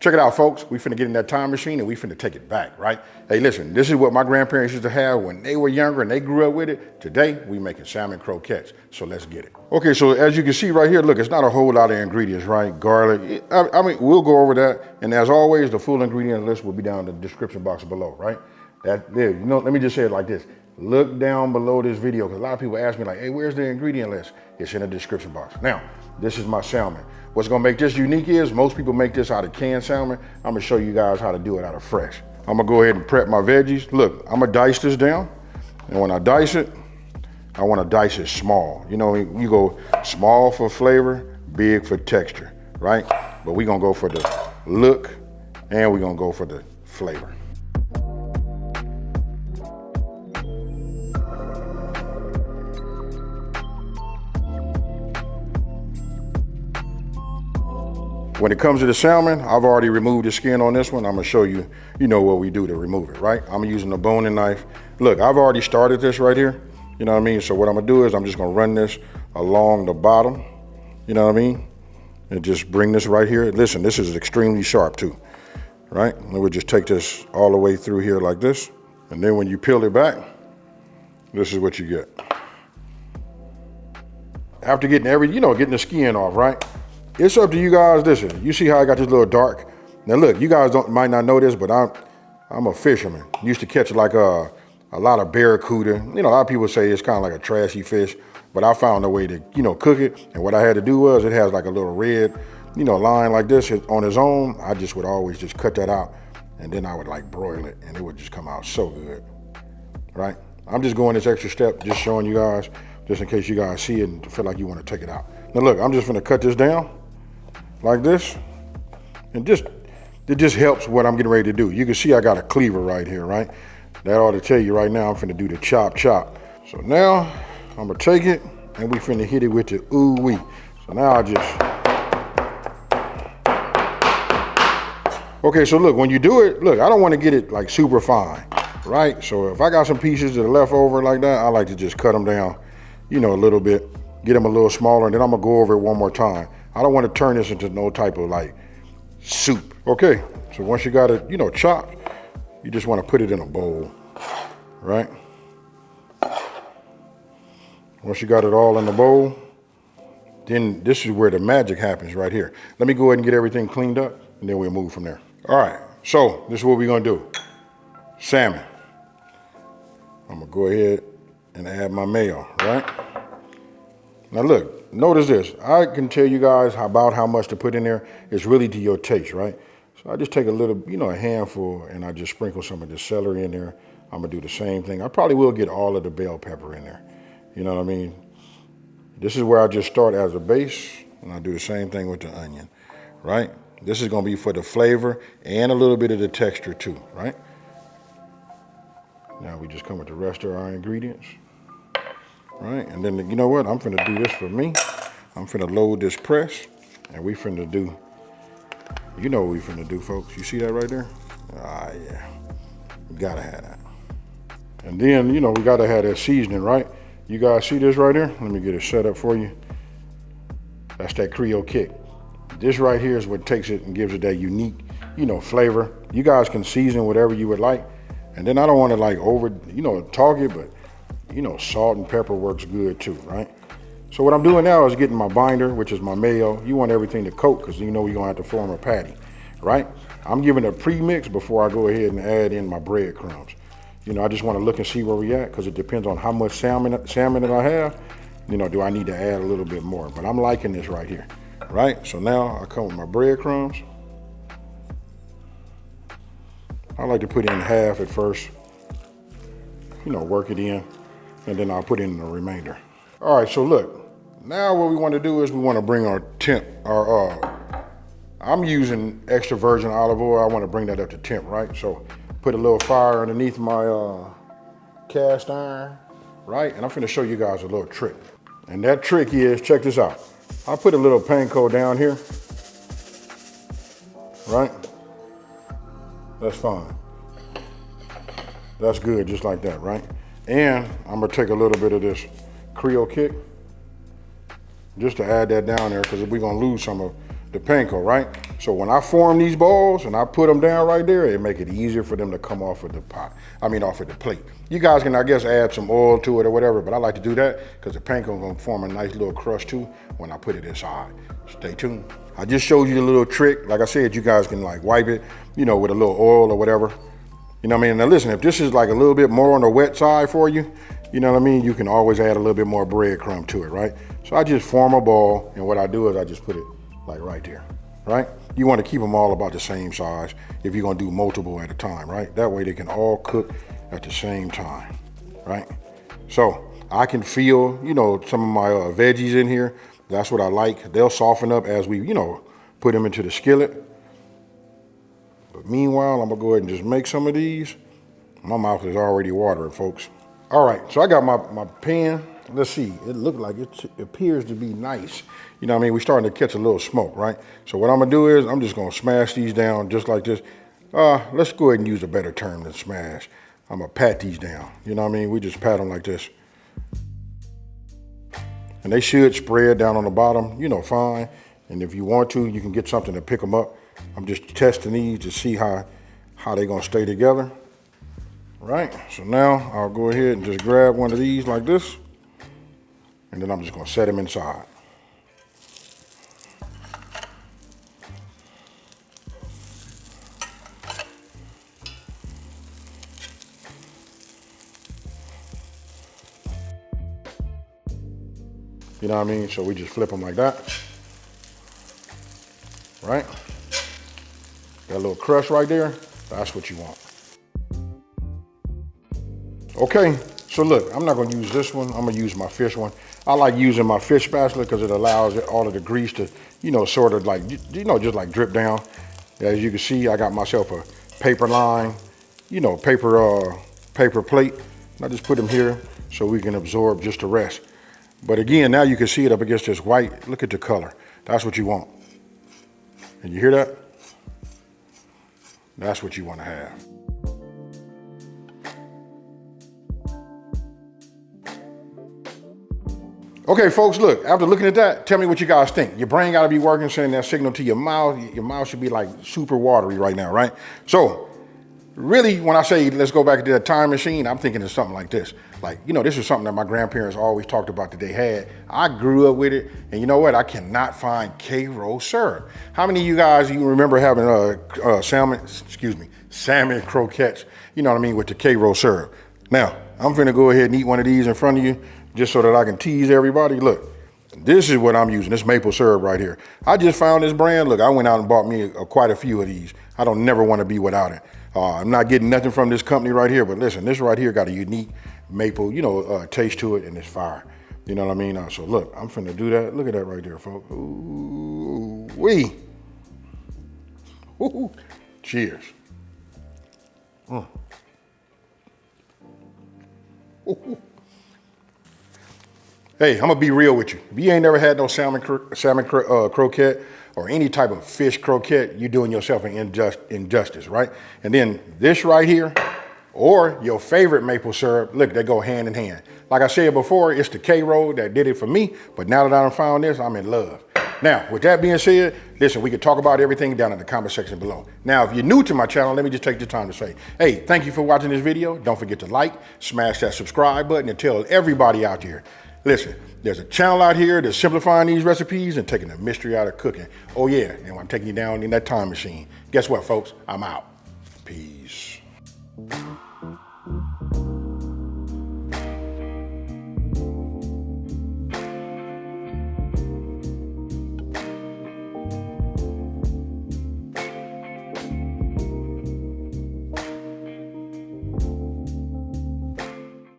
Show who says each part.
Speaker 1: Check it out, folks. We finna get in that time machine and we finna take it back, right? Hey, listen, this is what my grandparents used to have when they were younger and they grew up with it. Today, we making salmon croquettes, so let's get it. Okay, so as you can see right here, look, it's not a whole lot of ingredients, right? Garlic, I mean, we'll go over that. And as always, the full ingredient list will be down in the description box below, right? That there, you know, let me just say it like this. Look down below this video, because a lot of people ask me like, hey, where's the ingredient list? It's in the description box. Now, this is my salmon. What's gonna make this unique is most people make this out of canned salmon. I'm gonna show you guys how to do it out of fresh. I'm gonna go ahead and prep my veggies. Look, I'm gonna dice this down. And when I dice it, I wanna dice it small. You know, you go small for flavor, big for texture, right? But we're gonna go for the look and we're gonna go for the flavor. When it comes to the salmon, I've already removed the skin on this one. I'm gonna show you, what we do to remove it, right? I'm using a boning knife. Look, I've already started this right here. You know what I mean? So what I'm gonna do is I'm just gonna run this along the bottom, you know what I mean? And just bring this right here. Listen, this is extremely sharp too, right? And we'll just take this all the way through here like this. And then when you peel it back, this is what you get. After getting getting the skin off, right? It's up to you guys. Listen, you see how I got this little dark? Now look, you guys might not know this, but I'm a fisherman. Used to catch like a lot of barracuda. A lot of people say it's kind of like a trashy fish, but I found a way to, cook it. And what I had to do was it has like a little red, line like this on its own. I just would always just cut that out and then I would like broil it and it would just come out so good, right? I'm just going this extra step, just showing you guys, just in case you guys see it and feel like you want to take it out. Now look, I'm just gonna cut this down like this, and it just helps what I'm getting ready to do. You can see I got a cleaver right here, right? That ought to tell you right now I'm finna do the chop. So now I'm gonna take it and we finna hit it with the ooh-wee. So now I just, okay, so look, when you do it, look, I don't wanna get it like super fine, right? So if I got some pieces that are left over like that, I like to just cut them down, a little bit, get them a little smaller, and then I'm gonna go over it one more time. I don't want to turn this into no type of like soup. Okay, so once you got it, chopped, you just want to put it in a bowl, right? Once you got it all in the bowl, then this is where the magic happens right here. Let me go ahead and get everything cleaned up and then we'll move from there. All right, so this is what we're gonna do. Salmon. I'm gonna go ahead and add my mayo, right? Now look, notice this. I can tell you guys about how much to put in there. It's really to your taste, right? So I just take a little, a handful, and I just sprinkle some of the celery in there. I'm gonna do the same thing. I probably will get all of the bell pepper in there. You know what I mean? This is where I just start as a base, and I do the same thing with the onion, right? This is gonna be for the flavor and a little bit of the texture too, right? Now we just come with the rest of our ingredients. Right, and then you know what? I'm finna do this for me. I'm finna load this press, and we finna do, what we finna do, folks. You see that right there? Ah, yeah, we gotta have that. And then, we gotta have that seasoning, right? You guys see this right here? Let me get it set up for you. That's that Creole Kick. This right here is what takes it and gives it that unique, flavor. You guys can season whatever you would like. And then I don't wanna like over, talk it, but salt and pepper works good too, right? So what I'm doing now is getting my binder, which is my mayo. You want everything to coat because you're gonna have to form a patty, right? I'm giving a pre-mix before I go ahead and add in my breadcrumbs. I just want to look and see where we at because it depends on how much salmon that I have. Do I need to add a little bit more? But I'm liking this right here, right? So now I come with my breadcrumbs. I like to put in half at first, work it in. And then I'll put in the remainder. All right, so look, now what we want to do is we want to bring our temp, I'm using extra virgin olive oil. I want to bring that up to temp, right? So put a little fire underneath my cast iron, right? And I'm finna show you guys a little trick. And that trick is, check this out. I put a little panko down here, right? That's fine. That's good, just like that, right? And I'm gonna take a little bit of this Creole Kick just to add that down there because we're gonna lose some of the panko, right? So when I form these balls and I put them down right there, it make it easier for them to come off of the pot. I mean, off of the plate. You guys can, I guess, add some oil to it or whatever, but I like to do that because the panko is gonna form a nice little crust too when I put it inside. Stay tuned. I just showed you a little trick. Like I said, you guys can like wipe it, you know, with a little oil or whatever. You know what I mean? Now listen, if this is like a little bit more on the wet side for you, you know what I mean? You can always add a little bit more breadcrumb to it, right? So I just form a ball, and what I do is I just put it like right there, right? You want to keep them all about the same size if you're gonna do multiple at a time, right? That way they can all cook at the same time, right? So I can feel, you know, some of my veggies in here. That's what I like. They'll soften up as we, you know, put them into the skillet. But meanwhile, I'm gonna go ahead and just make some of these. My mouth is already watering, folks. All right, so I got my pan. Let's see, it looks like it appears to be nice. You know what I mean? We're starting to catch a little smoke, right? So what I'm gonna do is I'm just gonna smash these down just like this. Let's go ahead and use a better term than smash. I'm gonna pat these down. You know what I mean? We just pat them like this. And they should spread down on the bottom, you know, fine. And if you want to, you can get something to pick them up. I'm just testing these to see how they're gonna stay together. Right, so now I'll go ahead and just grab one of these like this, and then I'm just gonna set them inside. You know what I mean? So we just flip them like that, right? That little crust right there, that's what you want. Okay, so look, I'm not gonna use this one. I'm gonna use my fish one. I like using my fish spatula because it allows all of the grease to, you know, sort of like, you know, just like drip down. As you can see, I got myself a paper line, you know, paper plate. And I just put them here so we can absorb just the rest. But again, now you can see it up against this white. Look at the color. That's what you want. And you hear that? That's what you want to have. Okay, folks, look, after looking at that, tell me what you guys think. Your brain got to be working, sending that signal to your mouth. Your mouth should be like super watery right now, right? So really, when I say let's go back to that time machine, I'm thinking of something like this. Like, you know, this is something that my grandparents always talked about that they had. I grew up with it, and you know what? I cannot find Creole syrup. How many of you guys you remember having salmon croquettes, you know what I mean, with the Creole syrup? Now, I'm finna go ahead and eat one of these in front of you, just so that I can tease everybody. Look, this is what I'm using, this maple syrup right here. I just found this brand. Look, I went out and bought me quite a few of these. I don't never want to be without it. I'm not getting nothing from this company right here, but listen, this right here got a unique maple, you know, taste to it, and it's fire. You know what I mean? So look, I'm finna do that. Look at that right there, folks. Ooh, wee. Ooh, cheers. Ooh. Hey, I'm gonna be real with you. If you ain't never had no salmon croquette or any type of fish croquette, you're doing yourself an injustice, right? And then this right here, or your favorite maple syrup, look, they go hand in hand. Like I said before, it's the Creole that did it for me, but now that I've found this, I'm in love. Now, with that being said, listen, we can talk about everything down in the comment section below. Now, if you're new to my channel, let me just take the time to say, hey, thank you for watching this video. Don't forget to like, smash that subscribe button, and tell everybody out there, listen, there's a channel out here that's simplifying these recipes and taking the mystery out of cooking. Oh yeah, and I'm taking you down in that time machine. Guess what, folks? I'm out. Peace.